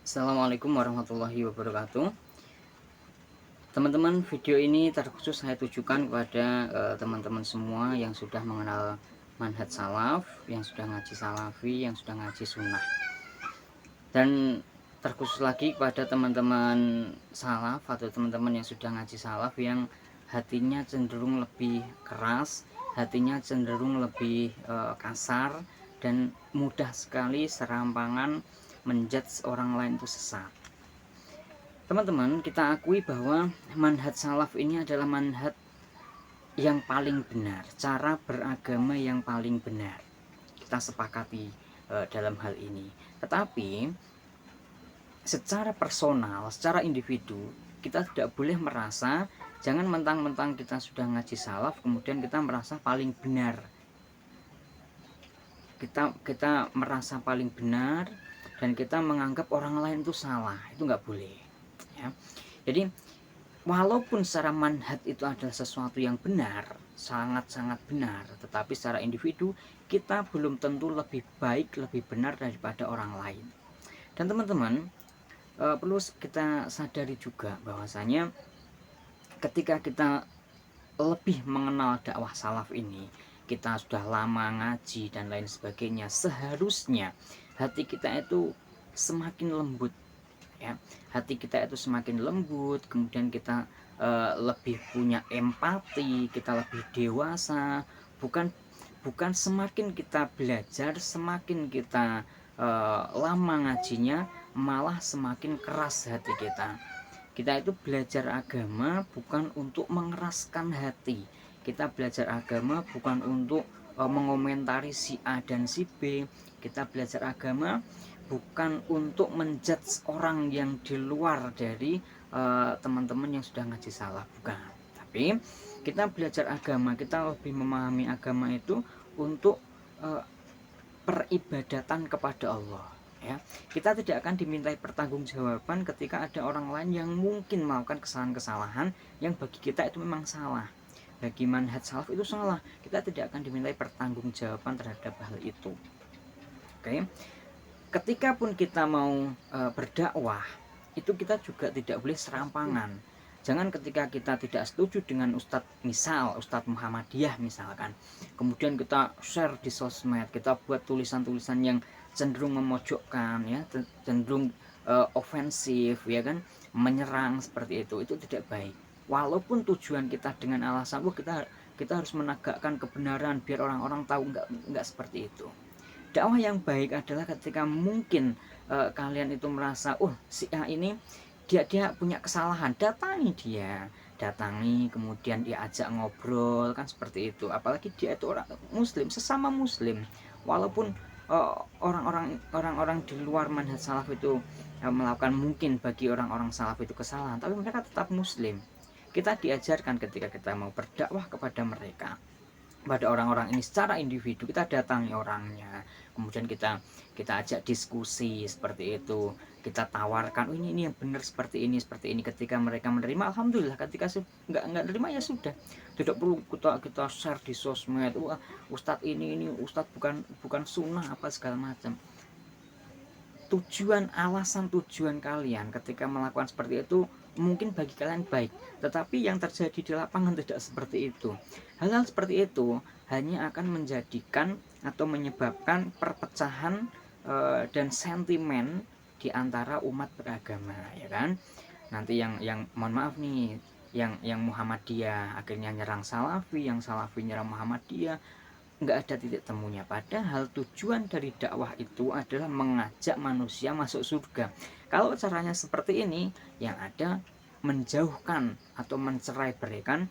Assalamualaikum warahmatullahi wabarakatuh. Teman-teman, video ini terkhusus saya tujukan kepada teman-teman semua yang sudah mengenal manhaj salaf, yang sudah ngaji salafi, yang sudah ngaji sunnah. Dan terkhusus lagi kepada teman-teman salaf atau teman-teman yang sudah ngaji salaf yang hatinya cenderung lebih keras, hatinya cenderung lebih kasar, dan mudah sekali serampangan menjudge orang lain itu sesat. Teman-teman, kita akui bahwa manhaj salaf ini adalah manhaj yang paling benar, cara beragama yang paling benar. Kita sepakati dalam hal ini. Tetapi secara personal, secara individu, kita tidak boleh merasa, jangan mentang-mentang kita sudah ngaji salaf kemudian kita merasa paling benar. Kita merasa paling benar dan kita menganggap orang lain itu salah. Itu nggak boleh, ya. Jadi walaupun secara manhaj itu adalah sesuatu yang benar, sangat-sangat benar, tetapi secara individu kita belum tentu lebih baik, lebih benar daripada orang lain. Dan teman-teman, perlu kita sadari juga bahwasanya ketika kita lebih mengenal dakwah salaf ini, kita sudah lama ngaji dan lain sebagainya, seharusnya hati kita itu semakin lembut, ya. Hati kita itu semakin lembut, kemudian kita lebih punya empati, kita lebih dewasa. Bukan semakin kita belajar, semakin kita lama ngajinya, malah semakin keras hati kita. Kita itu belajar agama bukan untuk mengeraskan hati. Kita belajar agama bukan untuk mengomentari si A dan si B. Kita belajar agama bukan untuk menjudge orang yang di luar dari teman-teman yang sudah ngaji salah, bukan. Tapi kita belajar agama, kita lebih memahami agama itu untuk peribadatan kepada Allah, ya. Kita tidak akan dimintai pertanggungjawaban ketika ada orang lain yang mungkin melakukan kesalahan-kesalahan yang bagi kita itu memang salah. Bagi manhaj salaf itu salah, kita tidak akan dimintai pertanggungjawaban terhadap hal itu. Oke. Ketika pun kita mau berdakwah, itu kita juga tidak boleh serampangan. Jangan ketika kita tidak setuju dengan Ustadz Muhammadiyah misalkan, kemudian kita share di sosmed, kita buat tulisan-tulisan yang cenderung memojokkan, ya, cenderung ofensif, ya kan, menyerang seperti itu tidak baik. Walaupun tujuan kita dengan alasan kita harus menegakkan kebenaran biar orang-orang tahu, enggak seperti itu. Dakwah yang baik adalah ketika mungkin kalian itu merasa, si A ini dia punya kesalahan, datangi, kemudian dia ajak ngobrol, kan seperti itu. Apalagi dia itu orang muslim, sesama muslim. Walaupun orang-orang di luar manhaj salaf itu melakukan, mungkin bagi orang-orang salaf itu kesalahan, tapi mereka tetap muslim. Kita diajarkan ketika kita mau berdakwah kepada mereka, pada orang-orang ini secara individu, kita datangi orangnya, kemudian kita ajak diskusi seperti itu, kita tawarkan, ini yang benar seperti ini. Ketika mereka menerima, alhamdulillah. Ketika nggak menerima, ya sudah, tidak perlu kita share di sosmed, ustadz ini ustadz bukan sunnah apa segala macam. Alasan tujuan kalian ketika melakukan seperti itu mungkin bagi kalian baik, tetapi yang terjadi di lapangan tidak seperti itu. Hal-hal seperti itu hanya akan menjadikan atau menyebabkan perpecahan dan sentimen di antara umat beragama, ya kan. Nanti yang mohon maaf nih, yang Muhammadiyah akhirnya nyerang Salafi, yang Salafi nyerang Muhammadiyah, nggak ada titik temunya. Padahal tujuan dari dakwah itu adalah mengajak manusia masuk surga. Kalau caranya seperti ini, yang ada menjauhkan atau mencerai-beraikan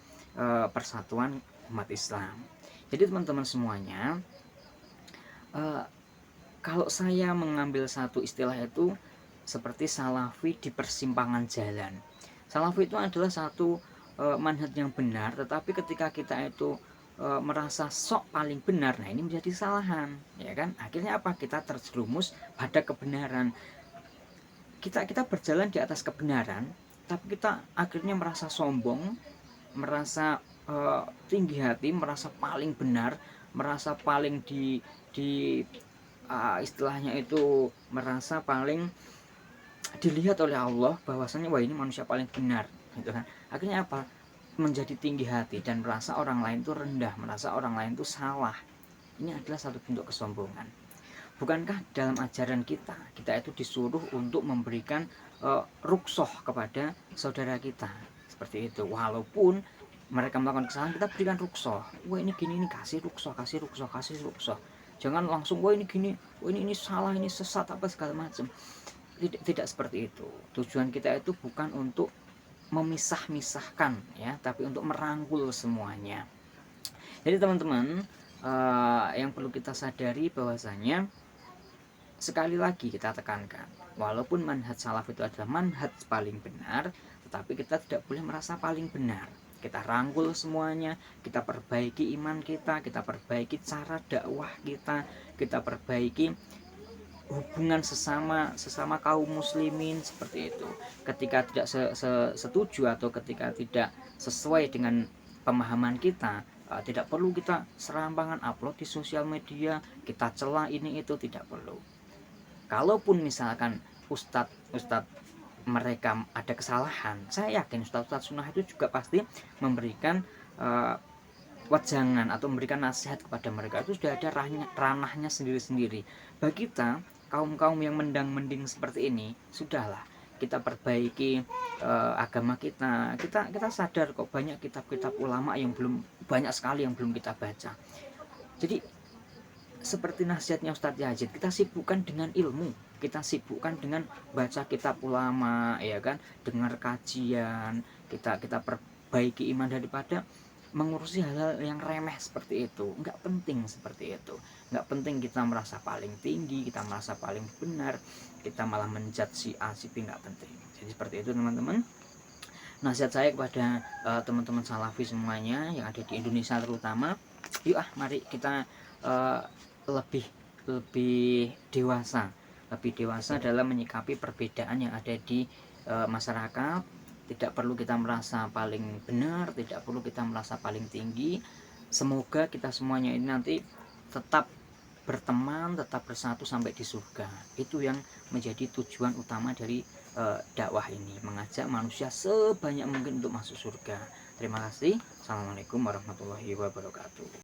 persatuan umat Islam. Jadi teman-teman semuanya, kalau saya mengambil satu istilah itu seperti salafi di persimpangan jalan. Salafi itu adalah satu manhaj yang benar, tetapi ketika kita itu merasa sok paling benar, nah ini menjadi kesalahan, ya kan. Akhirnya apa? Kita terjerumus pada kebenaran. Kita berjalan di atas kebenaran, tapi kita akhirnya merasa sombong, merasa tinggi hati, merasa paling benar, merasa paling istilahnya itu merasa paling dilihat oleh Allah bahwasanya wah ini manusia paling benar, gitu kan. Akhirnya apa? Menjadi tinggi hati dan merasa orang lain itu rendah, merasa orang lain itu salah. Ini adalah satu bentuk kesombongan. Bukankah dalam ajaran kita, kita itu disuruh untuk memberikan ruksoh kepada saudara kita, seperti itu. Walaupun mereka melakukan kesalahan, kita berikan ruksoh. Wah ini gini, ini kasih ruksoh, kasih ruksoh, kasih ruksoh. Jangan langsung wah ini gini, wah ini salah, ini sesat apa segala macam. Tidak seperti itu. Tujuan kita itu bukan untuk memisah-misahkan ya, tapi untuk merangkul semuanya. Jadi teman-teman, yang perlu kita sadari bahwasanya sekali lagi kita tekankan, walaupun manhaj salaf itu adalah manhaj paling benar, tetapi kita tidak boleh merasa paling benar. Kita rangkul semuanya, kita perbaiki iman kita perbaiki cara dakwah kita perbaiki hubungan sesama kaum muslimin, seperti itu. Ketika tidak setuju atau ketika tidak sesuai dengan pemahaman kita, tidak perlu kita serampangan upload di sosial media, kita cela ini itu, tidak perlu. Kalaupun misalkan ustadz mereka ada kesalahan, saya yakin ustadz sunnah itu juga pasti memberikan wajangan atau memberikan nasihat kepada mereka. Itu sudah ada ranahnya sendiri-sendiri. Bagi kita kaum yang mendang-mending seperti ini, sudahlah kita perbaiki agama kita sadar kok banyak kitab-kitab ulama yang banyak sekali yang belum kita baca. Jadi seperti nasihatnya Ustadz Yazid, kita sibukkan dengan ilmu, kita sibukkan dengan baca kitab ulama, ya kan, dengar kajian, kita perbaiki iman daripada mengurusi hal-hal yang remeh seperti itu. Nggak penting seperti itu, nggak penting kita merasa paling tinggi, kita merasa paling benar, kita malah menjudge si A si B, nggak penting. Jadi seperti itu teman-teman. Nasihat saya kepada teman-teman salafi semuanya yang ada di Indonesia terutama, yuk mari kita lebih dewasa dalam menyikapi perbedaan yang ada di masyarakat. Tidak perlu kita merasa paling benar, tidak perlu kita merasa paling tinggi. Semoga kita semuanya ini nanti tetap berteman, tetap bersatu sampai di surga. Itu yang menjadi tujuan utama dari dakwah ini, mengajak manusia sebanyak mungkin untuk masuk surga. Terima kasih. Assalamualaikum warahmatullahi wabarakatuh.